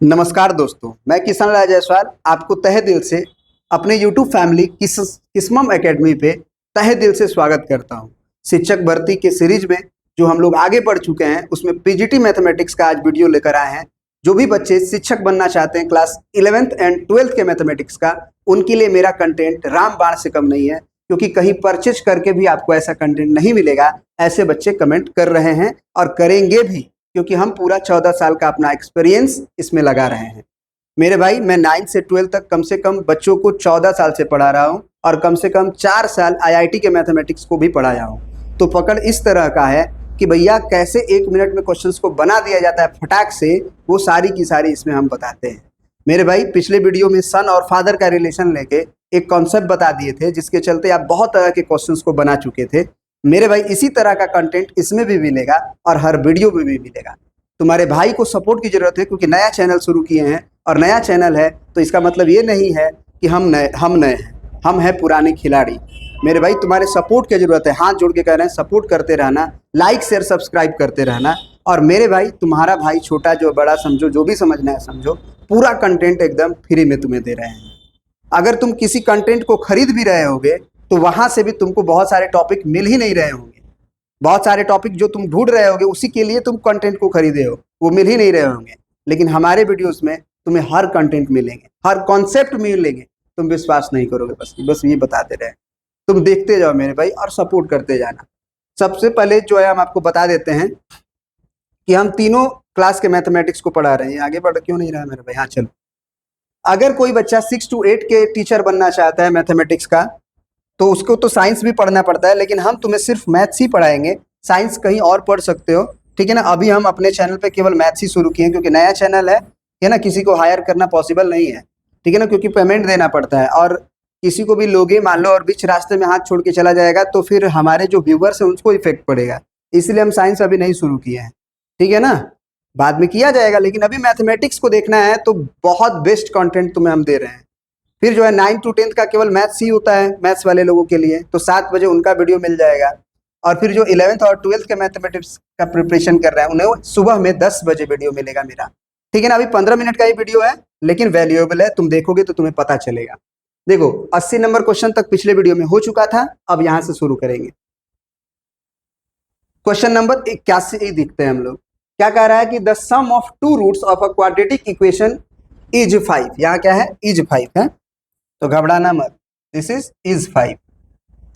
नमस्कार दोस्तों, मैं किशन राज जायसवाल आपको तहे दिल से अपने YouTube फैमिली किस्मम एकेडमी पे तहे दिल से स्वागत करता हूं। शिक्षक भर्ती के सीरीज में जो हम लोग आगे बढ़ चुके हैं उसमें पीजीटी मैथमेटिक्स का आज वीडियो लेकर आए हैं। जो भी बच्चे शिक्षक बनना चाहते हैं क्लास 11th एंड 12th के मैथमेटिक्स का, उनके लिए मेरा कंटेंट रामबाण से कम नहीं है, क्योंकि कहीं परचेज करके भी आपको ऐसा कंटेंट नहीं मिलेगा। ऐसे बच्चे कमेंट कर रहे हैं और करेंगे भी, क्योंकि हम पूरा 14 साल का अपना एक्सपीरियंस इसमें लगा रहे हैं। मेरे भाई, मैं 9 से 12 तक कम से कम बच्चों को 14 साल से पढ़ा रहा हूँ और कम से कम 4 साल आईआईटी के मैथमेटिक्स को भी पढ़ाया हूँ। तो पकड़ इस तरह का है कि भैया कैसे 1 मिनट में क्वेश्चंस को बना दिया जाता है फटाक से, वो सारी की सारी इसमें हम बताते हैं। मेरे भाई, पिछले वीडियो में सन और फादर का रिलेशन लेके एक कॉन्सेप्ट बता दिए थे, जिसके चलते आप बहुत तरह के क्वेश्चंस को बना चुके थे। मेरे भाई, इसी तरह का कंटेंट इसमें भी मिलेगा और हर वीडियो में भी मिलेगा। तुम्हारे भाई को सपोर्ट की जरूरत है, क्योंकि नया चैनल शुरू किए हैं और नया चैनल है तो इसका मतलब ये नहीं है कि हम नए हैं, हम हैं पुराने खिलाड़ी। मेरे भाई, तुम्हारे सपोर्ट की जरूरत है, हाथ जोड़ के कह रहे हैं, सपोर्ट करते रहना, लाइक शेयर सब्सक्राइब करते रहना। और मेरे भाई, तुम्हारा भाई छोटा जो बड़ा समझो, जो भी समझना है समझो, पूरा कंटेंट एकदम फ्री में तुम्हें दे रहे हैं। अगर तुम किसी कंटेंट को खरीद भी रहे होगे तो वहां से भी तुमको बहुत सारे टॉपिक मिल ही नहीं रहे होंगे। बहुत सारे टॉपिक जो तुम ढूंढ रहे होगे उसी के लिए तुम कंटेंट को खरीदे हो, वो मिल ही नहीं रहे होंगे। लेकिन हमारे वीडियोस में तुम्हें हर कंटेंट मिलेंगे, हर कॉन्सेप्ट मिलेंगे। तुम विश्वास नहीं करोगे, बस ये बताते रहे। तुम देखते जाओ मेरे भाई और सपोर्ट करते जाना। सबसे पहले जो है हम आपको बता देते हैं कि हम तीनों क्लास के मैथमेटिक्स को पढ़ा रहे हैं। आगे बढ़ क्यों नहीं रहा मेरे भाई? हाँ चलो। अगर कोई बच्चा 6 to 8 के टीचर बनना चाहता है मैथमेटिक्स का, तो उसको तो साइंस भी पढ़ना पड़ता है, लेकिन हम तुम्हें सिर्फ मैथ्स ही पढ़ाएंगे। साइंस कहीं और पढ़ सकते हो, ठीक है ना। अभी हम अपने चैनल पे केवल मैथ्स ही शुरू किए हैं, क्योंकि नया चैनल है ना, किसी को हायर करना पॉसिबल नहीं है, ठीक है ना, क्योंकि पेमेंट देना पड़ता है। और किसी को भी लोगे मान लो और बीच रास्ते में हाथ छोड़ के चला जाएगा, तो फिर हमारे जो व्यूवर्स हैं उनको इफेक्ट पड़ेगा। इसलिए हम साइंस अभी नहीं शुरू किए हैं, ठीक है ना, बाद में किया जाएगा। लेकिन अभी मैथमेटिक्स को देखना है तो बहुत बेस्ट कंटेंट तुम्हें हम दे रहे हैं। फिर जो है 9 to 10 का केवल मैथ्स ही होता है, मैथ्स वाले लोगों के लिए, तो 7 बजे उनका वीडियो मिल जाएगा। और फिर जो 11th और 12th के मैथमेटिक्स का प्रिपरेशन कर रहे हैं उन्हें सुबह में 10 बजे वीडियो मिलेगा मेरा, ठीक है ना। अभी 15 मिनट का ही वीडियो है, लेकिन वैल्यूएबल है, तुम देखोगे तो तुम्हें पता चलेगा। देखो, 80 नंबर क्वेश्चन तक पिछले वीडियो में हो चुका था, अब यहां से शुरू करेंगे। क्वेश्चन नंबर 81 दिखते हैं हम लोग। क्या कह रहा है कि the sum of two roots of a quadratic equation is 5। यहाँ क्या है? इज 5 है, तो घबराना मत। This is 5।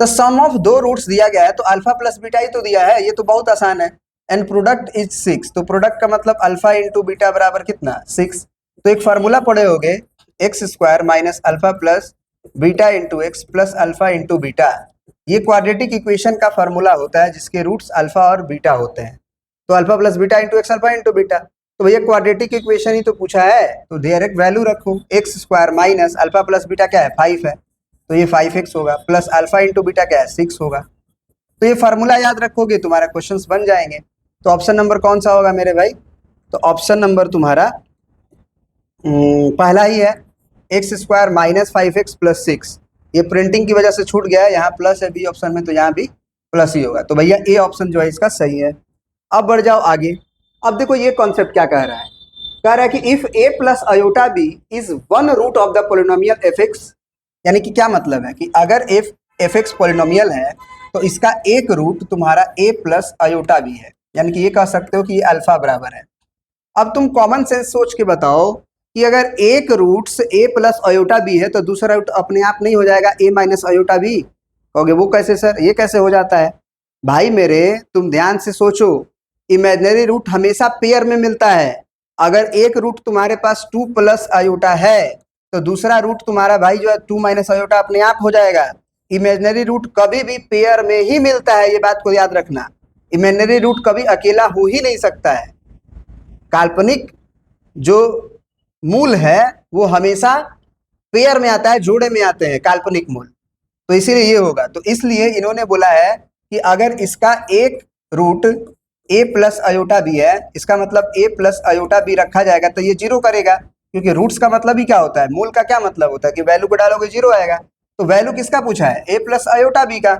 तो सम ऑफ दो रूट्स दिया गया है, तो अल्फा प्लस बीटा ही तो दिया है, ये तो बहुत आसान है। एंड प्रोडक्ट इज 6, तो प्रोडक्ट का मतलब अल्फा इंटू बीटा बराबर कितना? 6। तो एक फार्मूला पढ़े होगे, x square minus alpha plus beta into x plus alpha into beta. ये क्वाड्रेटिक इक्वेशन का फार्मूला होता है जिसके रूट्स अल्फा और बीटा होते हैं। तो alpha plus beta into x alpha into beta, तो भैया क्वाड्रेटिक इक्वेशन ही तो पूछा है, तो डायरेक्ट वैल्यू रखो। X square minus alpha plus beta क्या है? 5 है, तो ये 5x होगा, प्लस अल्फा इंटू बीटा क्या है? 6 होगा। तो ये फार्मूला याद रखोगे, तुम्हारा क्वेश्चंस बन जाएंगे। तो ऑप्शन नंबर कौन सा होगा मेरे भाई? तो ऑप्शन नंबर तुम्हारा पहला ही है, x square minus 5x plus 6। ये प्रिंटिंग की वजह से छूट गया है, यहाँ प्लस है बी ऑप्शन में, तो यहाँ भी प्लस ही होगा। तो भैया ए ऑप्शन जो है इसका सही है। अब बढ़ जाओ आगे। अब देखो ये कॉन्सेप्ट क्या कह रहा है। कह रहा है कि if a plus iota b is one root of the polynomial fx, यानी कि क्या मतलब है कि अगर fx पोलिनोमियल है तो इसका एक रूट तुम्हारा a प्लस अयोटा b है, यानी कि ये कह सकते हो कि ये अल्फा बराबर है। अब तुम कॉमन सेंस सोच के बताओ कि अगर एक रूट से a प्लस अयोटा b है तो दूसरा रूट अपने आप नहीं हो जाएगा a माइनस अयोटा b? कहोगे वो कैसे सर, ये कैसे हो जाता है? भाई मेरे, तुम ध्यान से सोचो, इमेजिनरी रूट हमेशा पेयर में मिलता है। अगर एक रूट तुम्हारे पास 2 प्लस अयोटा है तो दूसरा रूट तुम्हारा भाई जो है 2 माइनस अयोटा अपने आप हो जाएगा। इमेजिनरी रूट कभी भी पेयर में ही मिलता है, ये बात को याद रखना। इमेजिनरी रूट कभी अकेला हो ही नहीं सकता है। काल्पनिक जो मूल है वो हमेशा पेयर में आता है, जोड़े में आते हैं काल्पनिक मूल, तो इसीलिए ये होगा। तो इसलिए इन्होंने बोला है कि अगर इसका एक root a plus iota B है, इसका मतलब a प्लस अयोटा बी रखा जाएगा तो ये 0 करेगा, क्योंकि रूट्स का मतलब ही क्या होता है? मूल का क्या मतलब होता है कि वैल्यू को डालोगे 0 आएगा। तो वैल्यू किसका पूछा है? a प्लस अयोटा बी का।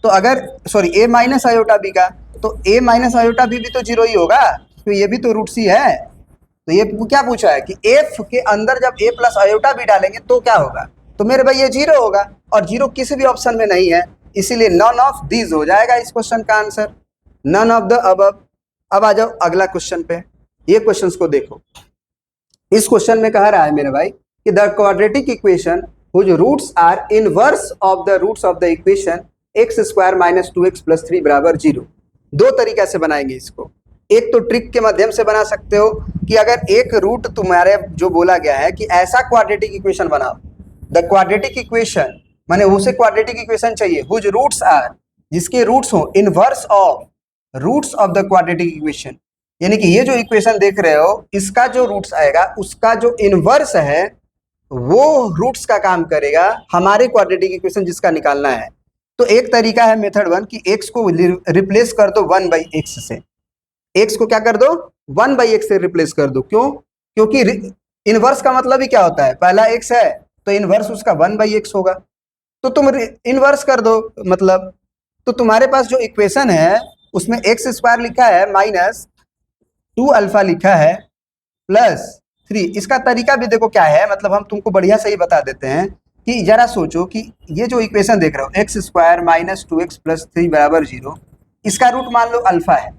तो अगर a माइनस अयोटा बी का, तो a माइनस अयोटा बी भी तो 0 ही होगा, तो ये भी तो रूट्स ही है। तो ये क्या पूछा है कि एफ के अंदर जब ए प्लस आयोटा भी डालेंगे तो क्या होगा, तो मेरे भाई ये जीरो होगा, और जीरो किसी भी ऑप्शन में नहीं है, इसीलिए नन ऑफ दीज हो जाएगा इस क्वेश्चन का answer, none of the above. अब आ जाओ अगला क्वेश्चन पे, ये क्वेश्चंस को देखो। इस क्वेश्चन में कह रहा है मेरे भाई कि the quadratic equation whose roots are inverse of the roots of the equation x square minus 2x plus 3 बराबर 0। दो तरीका से बनाएंगे इसको। एक तो ट्रिक के माध्यम से बना सकते हो कि अगर एक रूट तुम्हारे जो बोला गया है कि ऐसा क्वाड्रेटिक इक्वेशन बनाओ, द क्वाड्रेटिक इक्वेशन माने उसे क्वाड्रेटिक इक्वेशन चाहिए हुज रूट्स आर, जिसके रूट्स हो inverse of roots of the quadratic equation, यानी कि ये जो इक्वेशन देख रहे हो इसका जो रूट्स आएगा उसका जो इनवर्स है वो रूट्स का काम करेगा हमारे क्वाड्रेटिक इक्वेशन जिसका निकालना है। तो एक तरीका है मेथड 1 कि x को रिप्लेस कर दो 1/x से, x को क्या कर दो 1/x से रिप्लेस कर दो। क्यों? क्योंकि इनवर्स का मतलब ही क्या होता है, पहला x है तो इनवर्स उसका 1/x होगा, तो तुम इनवर्स कर दो मतलब, तो तुम्हारे पास जो इक्वेशन है उसमें एक्स स्क्वायर लिखा है माइनस 2 अल्फा लिखा है प्लस 3। इसका तरीका भी देखो क्या है, मतलब हम तुमको बढ़िया सही बता देते हैं कि जरा सोचो कि ये जो इक्वेशन देख रहे हो x square minus 2x plus 3 बराबर 0, इसका रूट मान लो अल्फा है,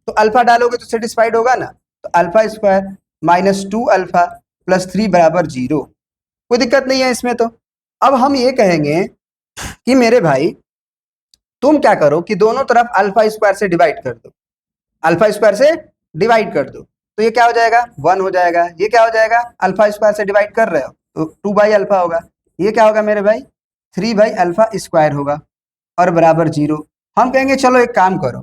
तो अल्फा डालोगे तो सेटिस्फाइड होगा ना, तो alpha square minus 2 alpha plus 3 बराबर 0, कोई दिक्कत नहीं है इसमें। तो अब हम ये कहेंगे कि मेरे भाई तुम क्या करो कि दोनों तरफ अल्फा स्क्वायर से डिवाइड कर दो, अल्फा स्क्वायर से डिवाइड कर दो, तो ये क्या हो जाएगा 1 हो जाएगा, ये क्या हो जाएगा अल्फा स्क्वायर से डिवाइड कर रहे हो तो 2/अल्फा होगा, ये क्या होगा मेरे भाई 3/अल्फा स्क्वायर होगा और बराबर 0। हम कहेंगे चलो एक काम करो,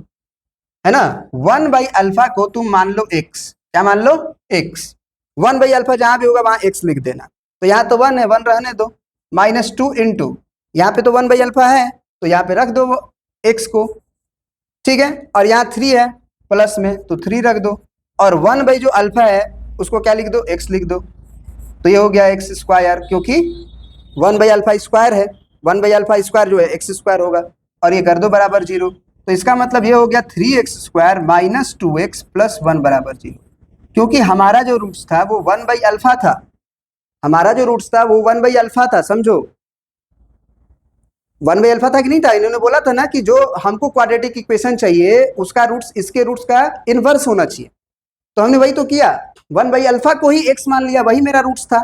है ना, 1/अल्फा को तुम मान लो x, क्या मान लो x, 1/अल्फा जहां भी होगा वहां x लिख देना, तो यहाँ तो 1 है 1 रहने दो, माइनस 2 इंटू यहाँ पे तो 1/अल्फा है तो यहाँ पे रख दो x को, ठीक है, और यहाँ 3 है प्लस में तो 3 रख दो, और 1/ जो अल्फा है उसको क्या लिख दो x लिख दो, तो ये हो गया x स्क्वायर, क्योंकि 1/अल्फा स्क्वायर है, 1/अल्फा स्क्वायर जो है x स्क्वायर होगा, और ये कर दो बराबर 0, तो इसका मतलब ये हो गया 3x square minus 2x plus 1 बराबर 0, क्योंकि हमारा जो रूट्स था वो 1/अल्फा था, हमारा जो रूट्स था वो 1/अल्फा था, समझो 1/अल्फा था कि नहीं था, इन्होंने बोला था ना कि जो हमको क्वाड्रेटिक इक्वेशन चाहिए उसका रूट्स इसके रूट्स का इनवर्स होना चाहिए, तो हमने वही तो किया, 1/अल्फा को ही x मान लिया, वही मेरा रूट्स था,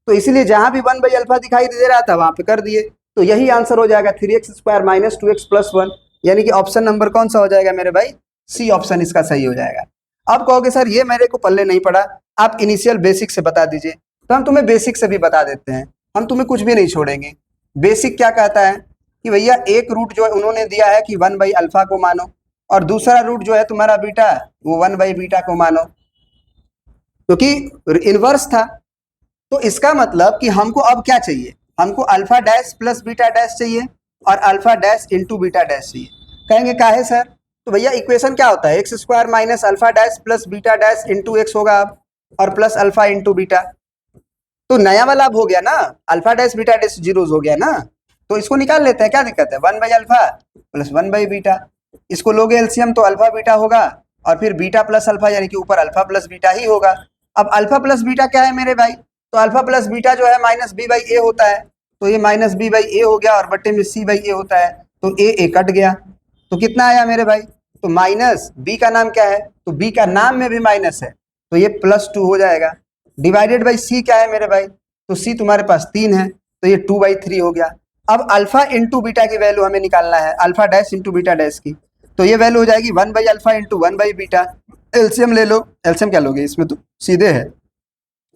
तो इसीलिए जहां भी 1/अल्फा दिखाई दे रहा था वहां पे कर दिए, तो यही आंसर हो जाएगा 3x square minus 2x plus 1, यानी कि ऑप्शन नंबर कौन सा हो जाएगा मेरे भाई, सी ऑप्शन इसका सही हो जाएगा। अब कहोगे सर ये मेरे को पल्ले नहीं पड़ा, आप इनिशियल बेसिक से बता दीजिए, तो हम तुम्हें बेसिक से भी बता देते हैं, हम तुम्हें कुछ भी नहीं छोड़ेंगे। बेसिक क्या कहता है कि भैया एक रूट जो है उन्होंने दिया है कि 1/अल्फा को मानो, और दूसरा रूट जो है तुम्हारा बीटा वो 1/बीटा को मानो, क्योंकि इनवर्स था, तो इसका मतलब कि हमको अब क्या चाहिए, हमको alpha dash plus beta dash चाहिए और alpha dash into beta dash चाहिए। कहेंगे काहे सर, तो भैया इक्वेशन क्या होता है x square minus alpha dash plus beta dash into x होगा अब, और प्लस अल्फा इंटू बीटा, तो नया वाला अब हो गया ना, alpha dash beta dash zeros हो गया ना, तो इसको निकाल लेते हैं, क्या दिक्कत है, 1/अल्फा प्लस 1/बीटा, इसको लोगे एलसीएम तो अल्फा बीटा होगा, और फिर बीटा प्लस अल्फा यानी कि ऊपर अल्फा प्लस बीटा ही होगा। अब अल्फा प्लस बीटा क्या है मेरे भाई, तो अल्फा प्लस बीटा जो है माइनस b/a होता है, तो ये माइनस b/a हो गया और बट्टे में c/a होता है, तो a कट गया, तो कितना आया मेरे भाई, तो माइनस b का नाम क्या है, तो b का नाम में भी माइनस है, तो ये +2 हो जाएगा, डिवाइडेड बाई c क्या है मेरे भाई, तो c तुम्हारे पास 3 है, तो ये 2/3 हो गया। अब अल्फा इंटू बीटा की वैल्यू हमें निकालना है, alpha dash into beta dash की, तो ये वैल्यू हो जाएगी 1/अल्फा इंटू 1/बीटा, एलसीएम ले लो, एलसीएम क्या लोगे इसमें तो सीधे है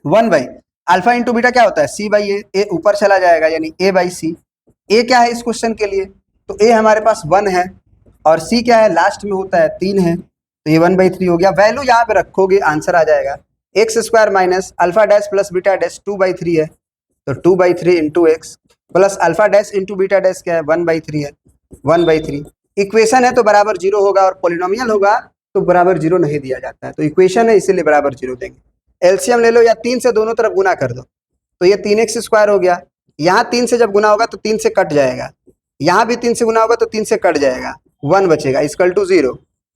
1/अल्फा इंटू बीटा क्या होता है c/a, a ऊपर चला जाएगा यानी a/c, a क्या है इस क्वेश्चन के लिए, तो a हमारे पास 1 है और c क्या है लास्ट में होता है 3 है, तो ये 1/3 हो गया, वैल्यू यहाँ पे रखोगे आंसर आ जाएगा x square minus alpha dash plus beta dash 2/3 है, तो 2/3 into x plus alpha dash into beta dash क्या है 1/3 है, 1/3 इक्वेशन है तो बराबर 0 होगा, और पॉलिनोमियल होगा तो बराबर 0 नहीं दिया जाता है, तो इक्वेशन है इसीलिए बराबर 0 देंगे। एलसीएम ले लो या 3 से दोनों तरफ गुना कर दो, तो ये 3x स्क्वायर हो गया, यहाँ 3 से जब गुना होगा तो 3 से कट जाएगा, यहाँ भी 3 से गुना होगा तो 3 से कट जाएगा, 1 बचेगा इक्वल टू 0,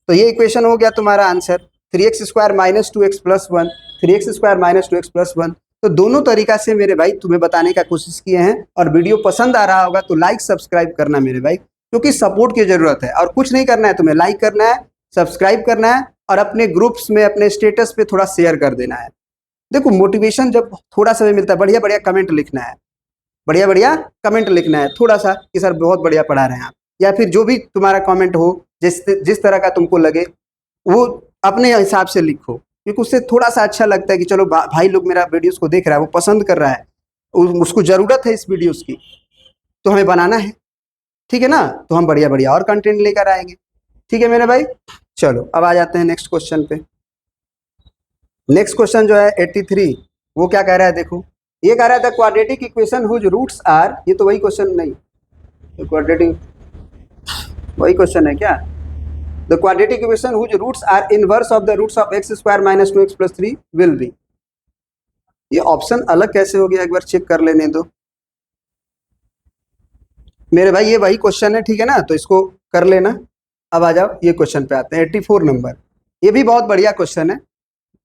तो ये इक्वेशन हो गया तुम्हारा answer 3x² minus 2x plus 1, 3x² minus 2x plus 1। तो दोनों तरीका से मेरे भाई तुम्हें बताने का कोशिश किए हैं, और वीडियो पसंद आ रहा होगा तो लाइक सब्सक्राइब करना मेरे भाई, क्योंकि सपोर्ट की जरूरत है। और कुछ नहीं करना है तुम्हें, लाइक करना है, सब्सक्राइब करना है, और अपने ग्रुप्स में अपने स्टेटस पे थोड़ा शेयर कर देना है। देखो मोटिवेशन जब थोड़ा सा भी मिलता है, बढ़िया बढ़िया कमेंट लिखना है, बढ़िया बढ़िया कमेंट लिखना है थोड़ा सा कि सर बहुत बढ़िया पढ़ा रहे हैं आप, या फिर जो भी तुम्हारा कमेंट हो, जिस तरह का तुमको लगे वो अपने हिसाब से लिखो, क्योंकि उससे थोड़ा सा अच्छा लगता है कि चलो भाई लोग मेरा वीडियोस को देख रहा है, वो पसंद कर रहा है, उसको ज़रूरत है इस वीडियोस की, तो हमें बनाना है, ठीक है ना। तो हम बढ़िया बढ़िया और कंटेंट लेकर आएंगे, ठीक है मेरे भाई। चलो अब आ जाते हैं नेक्स्ट क्वेश्चन पे। नेक्स्ट क्वेश्चन जो है 83, वो क्या कह रहा है देखो, ये कह रहा है the quadratic equation whose roots are, ये तो वही क्वेश्चन नहीं, तो क्वाड्रेटिक वही क्वेश्चन है क्या, the quadratic equation whose roots are inverse of the roots of x² minus 2x plus 3 will be. ये ऑप्शन अलग कैसे हो गया, एक बार चेक कर लेने दो मेरे भाई, ये वही क्वेश्चन है, ठीक है ना, तो इसको कर लेना। अब आ जाओ ये क्वेश्चन पे आते हैं, 84 नंबर। ये भी बहुत बढ़िया क्वेश्चन है,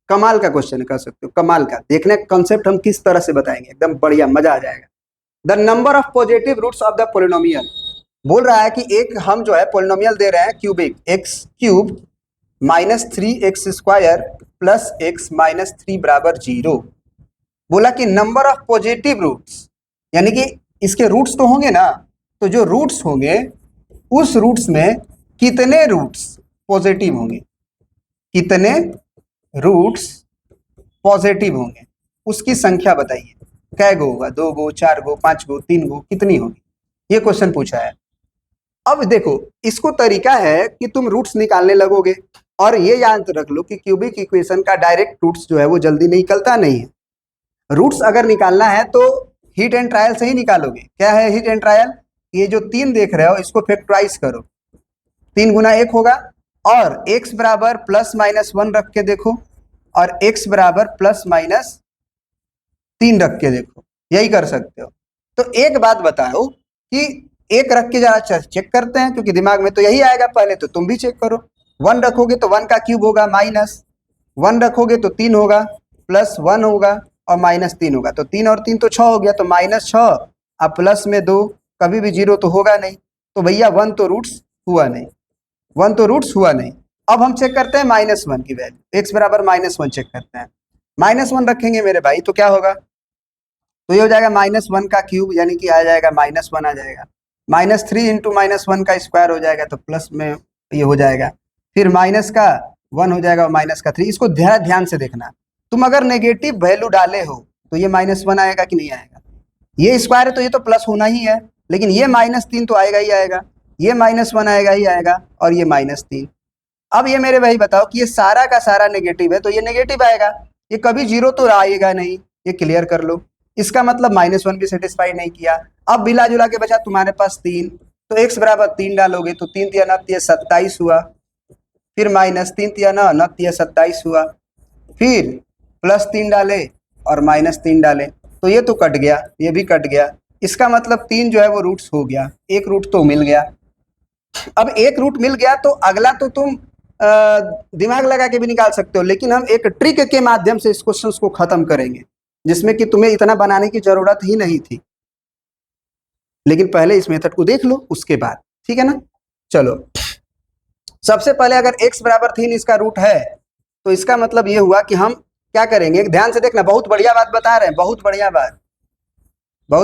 कमाल का क्वेश्चन है, कह सकते हो कमाल का। देखने कंसेप्ट हम किस तरह से बताएंगे, एकदम बढ़िया मजा आ जाएगा। The number of positive roots of the polynomial, बोल रहा है कि एक हम जो है पोलिनोमियल दे रहे हैं cubic, x³ minus 3x² plus x minus 3 बराबर 0। बोला कि नंबर ऑफ पॉजिटिव रूट्स, यानी कि इसके रूट्स तो होंगे ना, तो जो रूट्स होंगे उस रूट्स में कितने रूट्स पॉजिटिव होंगे, कितने रूट्स पॉजिटिव होंगे, उसकी संख्या बताइए। कै गो होगा, 2 गो, 4 गो, 5 गो, 3 गो, कितनी होगी, ये क्वेश्चन पूछा है। अब देखो इसको तरीका है कि तुम रूट्स निकालने लगोगे, और ये याद रख लो कि क्यूबिक इक्वेशन का डायरेक्ट रूट्स जो है वो जल्दी निकलता नहीं है। रूट्स अगर निकालना है तो हीट एंड ट्रायल से ही निकालोगे। क्या है हीट एंड ट्रायल, ये जो 3 देख रहे हो इसको फैक्टराइज करो, 3 गुना 1 होगा, और x बराबर प्लस माइनस 1 रख के देखो, और x बराबर प्लस माइनस 3 रख के देखो, यही कर सकते हो। तो एक बात बताओ कि एक रख के जरा चेक करते हैं, क्योंकि दिमाग में तो यही आएगा, पहले तो तुम भी चेक करो। 1 रखोगे तो 1 का क्यूब होगा, माइनस 1 रखोगे तो 3 होगा, प्लस 1 होगा, और माइनस 3 होगा, तो 3 और 3 तो 6 हो गया, तो -6, अब प्लस में 2, कभी भी 0 तो होगा नहीं, तो भैया 1 तो रूट्स हुआ नहीं, 1 तो रूट्स हुआ नहीं। अब हम चेक करते हैं -1 की वैल्यू, x बराबर -1 चेक करते हैं। -1 रखेंगे मेरे भाई तो क्या होगा, तो ये हो जाएगा -1 का क्यूब, यानी कि आ जाएगा -1 आ जाएगा, -3 इंटू -1 का स्क्वायर हो जाएगा, तो प्लस में ये हो जाएगा, फिर माइनस का 1 हो जाएगा, और माइनस का 3। इसको ध्यान से देखना, तुम अगर नेगेटिव वैल्यू डाले हो तो ये -1 आएगा कि नहीं आएगा, ये स्क्वायर है तो ये तो प्लस होना ही है, लेकिन ये -3 तो आएगा ही आएगा, ये -1 आएगा ही आएगा, और ये -3। अब ये मेरे भाई बताओ कि ये सारा का सारा नेगेटिव है, तो ये नेगेटिव आएगा, ये कभी 0 तो आएगा नहीं, ये क्लियर कर लो। इसका मतलब -1 भी सेटिस्फाई नहीं किया। अब मिला जुला के बचा तुम्हारे पास 3, तो x बराबर 3 डालोगे, तो 3 तिया 9 तिया 27 हुआ, फिर -3 तिया 9 9 तिया 27 हुआ, फिर +3 डाले और -3 डाले, तो ये तो कट गया, ये भी कट गया। इसका मतलब 3 जो है वो रूट्स हो गया, एक रूट तो मिल गया। अब एक रूट मिल गया तो अगला तो तुम दिमाग लगा के भी निकाल सकते हो, लेकिन हम एक ट्रिक के माध्यम से इस क्वेश्चन को खत्म करेंगे, जिसमें कि तुम्हें इतना बनाने की जरूरत ही नहीं थी, लेकिन पहले इस मेथड को देख लो उसके बाद, ठीक है ना। चलो सबसे पहले अगर x बराबर 3 इसका रूट है, तो इसका मतलब ये हुआ कि हम क्या करेंगे, ध्यान से देखना, बहुत बढ़िया बात बता रहे हैं, बहुत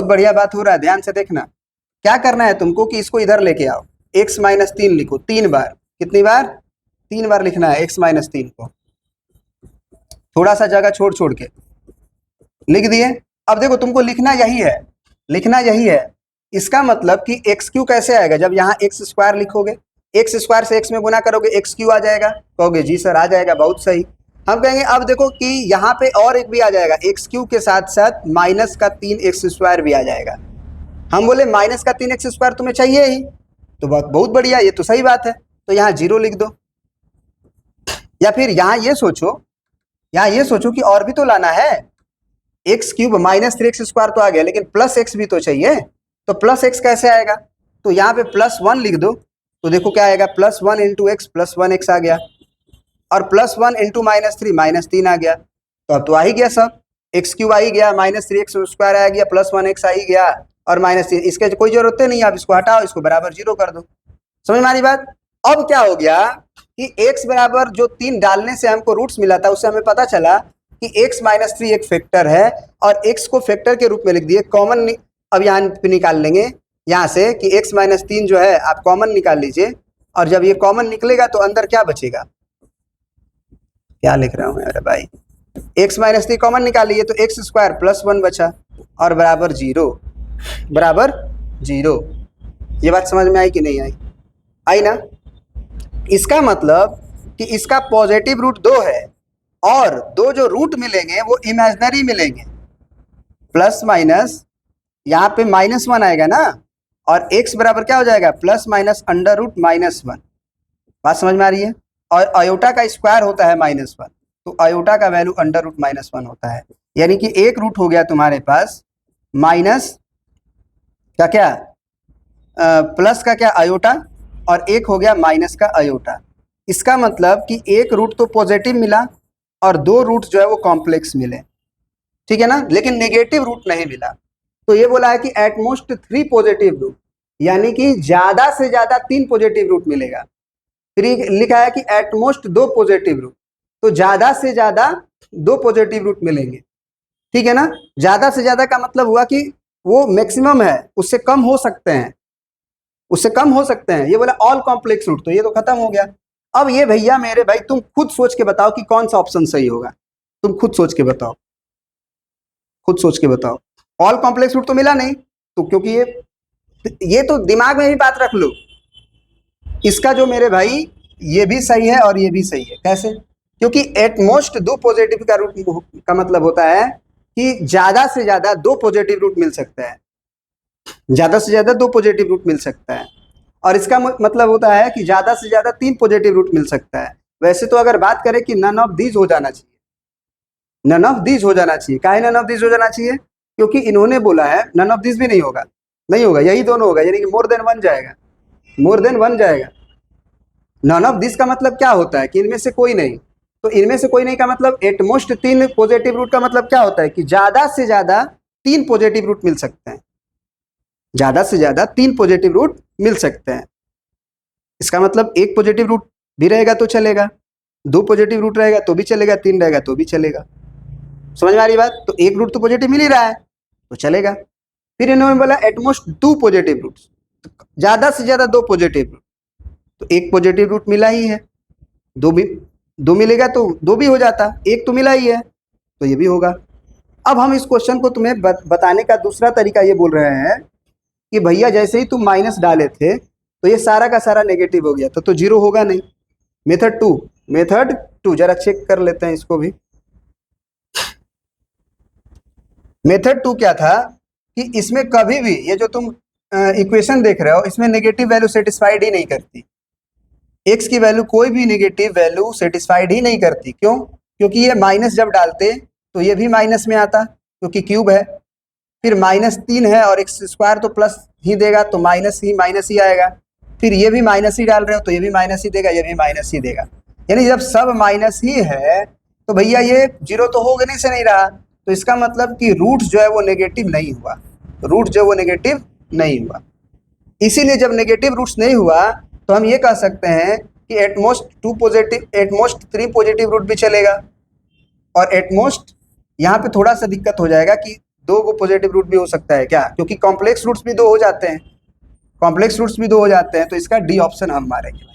बढ़िया बात हो रहा है, ध्यान से देखना। क्या करना है तुमको कि इसको इधर लेके आओ, x माइनस 3 लिखो 3 बार, कितनी बार, 3 बार लिखना है x माइनस 3 को, थोड़ा सा जगह छोड़ छोड़ के लिख दिए। अब देखो तुमको लिखना यही है, इसका मतलब कि x³ कैसे आएगा, जब यहाँ x² लिखोगे, x² से x में गुना करोगे x³ आ जाएगा, कहोगे जी सर आ जाएगा, बहुत सही। हम कहेंगे अब देखो कि यहाँ पे और एक भी आ जाएगा, x³ के साथ साथ माइनस का 3x² भी आ जाएगा। हम बोले माइनस का 3x² तुम्हें चाहिए ही, तो बहुत बढ़िया, ये तो सही बात है, तो यहाँ 0 लिख दो। या फिर यहाँ ये सोचो कि और भी तो लाना है, x³ -3x² तो आ गया, लेकिन प्लस x भी तो चाहिए, तो प्लस x कैसे आएगा, तो यहाँ पे +1 लिख दो, तो देखो क्या आएगा, +1 × x +1x आ गया। और +1 इंटू -3 -3 आ गया। तो अब तो आ ही गया सब, x³ आ ही गया, -3x² आ गया, +1x आ ही गया और -3, इसके कोई जरूरत नहीं, आप इसको हटाओ, इसको बराबर 0 कर दो। समझ में आ रही बात। अब क्या हो गया कि x बराबर जो 3 डालने से हमको रूट्स मिला था, उससे हमें पता चला कि x - 3 एक फैक्टर है और x को फैक्टर के रूप में लिख दिए। कॉमन अब यहाँ पे निकाल लेंगे यहाँ से कि x - 3 जो है आप कॉमन निकाल लीजिए, और जब ये कॉमन निकलेगा तो अंदर क्या बचेगा, क्या लिख रहा हूं मेरे भाई, x - 3 कॉमन निकालिए तो x² +1 बचा और बराबर 0, बराबर 0। ये बात समझ में आई कि नहीं आई? आई ना। इसका मतलब कि इसका पॉजिटिव रूट 2 है और दो जो रूट मिलेंगे वो इमेजिनरी मिलेंगे, प्लस माइनस यहाँ पे -1 आएगा ना, और x बराबर क्या हो जाएगा, +√(-1). बात समझ में आ रही है। और अयोटा का स्क्वायर होता है -1, तो अयोटा का वैल्यू √-1 होता है। यानी कि एक रूट हो गया तुम्हारे पास माइनस का क्या, प्लस का क्या अयोटा, और एक हो गया माइनस का अयोटा। इसका मतलब कि एक रूट तो पॉजिटिव मिला और दो रूट जो है वो कॉम्प्लेक्स मिले, ठीक है ना, लेकिन नेगेटिव रूट नहीं मिला। तो ये बोला है कि एटमोस्ट 3 पॉजिटिव रूट, यानी कि ज्यादा से ज्यादा 3 पॉजिटिव रूट मिलेगा। फिर लिखा है कि एटमोस्ट 2 पॉजिटिव रूट, तो ज्यादा से ज्यादा 2 पॉजिटिव रूट मिलेंगे, ठीक है ना। ज्यादा से ज्यादा का मतलब हुआ कि वो मैक्सिमम है, उससे कम हो सकते हैं, उससे कम हो सकते हैं। ये बोला ऑल कॉम्प्लेक्स रूट, तो ये तो खत्म हो गया। अब ये भैया मेरे भाई तुम खुद सोच के बताओ कि कौन सा ऑप्शन सही होगा, तुम खुद सोच के बताओ, खुद सोच के बताओ। ऑल कॉम्प्लेक्स रूट तो मिला नहीं, तो क्योंकि ये तो दिमाग में भी बात रख लो, इसका जो मेरे भाई ये भी सही है और ये भी सही है। कैसे? क्योंकि एटमोस्ट 2 पॉजिटिव का रूट का मतलब होता है कि ज्यादा से ज्यादा 2 पॉजिटिव रूट मिल सकता है, ज्यादा से ज्यादा 2 पॉजिटिव रूट मिल सकता है। और इसका मतलब होता है कि ज्यादा से ज्यादा 3 पॉजिटिव रूट मिल सकता है। वैसे तो अगर बात करें कि नन ऑफ दीज हो जाना चाहिए, नन ऑफ दीज हो जाना चाहिए। काहे नन ऑफ दीज हो जाना चाहिए? क्योंकि इन्होंने बोला है नन ऑफ दीज भी नहीं होगा, नहीं होगा, यही दोनों होगा, यानी कि मोर देन 1 जाएगा, मोर देन 1 जाएगा। नन ऑफ दिस का मतलब क्या होता है कि इनमें से कोई नहीं, तो इनमें से कोई नहीं का मतलब एटमोस्ट 3 पॉजिटिव रूट का मतलब क्या होता है कि ज्यादा से ज्यादा 3 पॉजिटिव रूट मिल सकते हैं, ज्यादा से ज्यादा 3 पॉजिटिव रूट मिल सकते हैं। इसका मतलब एक पॉजिटिव रूट भी रहेगा तो चलेगा, 2 पॉजिटिव रूट रहेगा तो भी चलेगा, 3 रहेगा तो भी चलेगा। समझ में आ रही बात? तो एक रूट तो पॉजिटिव मिल ही रहा है तो चलेगा। फिर इन्होंने बोला एटमोस्ट 2 पॉजिटिव रूट्स, ज्यादा से ज्यादा 2 पॉजिटिव रूट, तो एक पॉजिटिव रूट मिला ही है, दो मिलेगा तो 2 भी हो जाता, एक तो मिला ही है तो ये भी होगा। अब हम इस क्वेश्चन को तुम्हें बताने का दूसरा तरीका ये बोल रहे हैं कि भैया जैसे ही तुम माइनस डाले थे तो ये सारा का सारा नेगेटिव हो गया, तो 0 होगा नहीं। मेथड टू जरा चेक कर लेते हैं इसको भी। मेथड 2 क्या था कि इसमें कभी भी ये जो तुम इक्वेशन देख रहे हो इसमें नेगेटिव वैल्यू सेटिस्फाइड ही नहीं करती, x की वैल्यू कोई भी नेगेटिव वैल्यू सेटिस्फाइड ही नहीं करती। क्यों? क्योंकि ये माइनस जब डालते तो ये भी माइनस में आता क्योंकि क्यूब है, फिर -3 है और x² तो प्लस ही देगा, तो माइनस ही आएगा, फिर ये भी माइनस ही डाल रहे हो तो ये भी माइनस ही देगा, ये भी माइनस ही देगा। यानी जब सब माइनस ही है तो भैया ये 0 तो होगा नहीं से नहीं रहा, तो इसका मतलब कि रूट जो है वो नेगेटिव नहीं हुआ, रूट जो है वो नेगेटिव नहीं हुआ। इसीलिए जब नेगेटिव रूट्स नहीं हुआ तो हम ये कह सकते हैं कि एटमोस्ट 3 पॉजिटिव रूट भी चलेगा, और एटमोस्ट यहाँ पे थोड़ा सा दिक्कत हो जाएगा कि 2 पॉजिटिव रूट भी हो सकता है क्या, क्योंकि कॉम्प्लेक्स रूट्स भी 2 हो जाते हैं, कॉम्प्लेक्स रूट्स भी 2 हो जाते हैं, तो इसका डी ऑप्शन हम मारेंगे।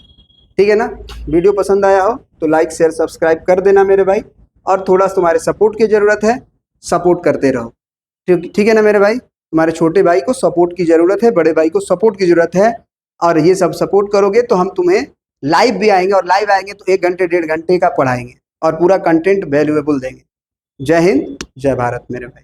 ठीक है ना। वीडियो पसंद आया हो तो लाइक शेयर सब्सक्राइब कर देना मेरे भाई, और थोड़ा सा तुम्हारे सपोर्ट की ज़रूरत है, सपोर्ट करते रहो। ठीक है ना मेरे भाई, तुम्हारे छोटे भाई को सपोर्ट की ज़रूरत है, बड़े भाई को सपोर्ट की ज़रूरत है, और ये सब सपोर्ट करोगे तो हम तुम्हें लाइव भी आएंगे, और लाइव आएंगे तो 1 घंटे 1.5 घंटे का पढ़ाएंगे और पूरा कंटेंट वैल्यूएबल देंगे। जय हिंद, जय भारत मेरे भाई।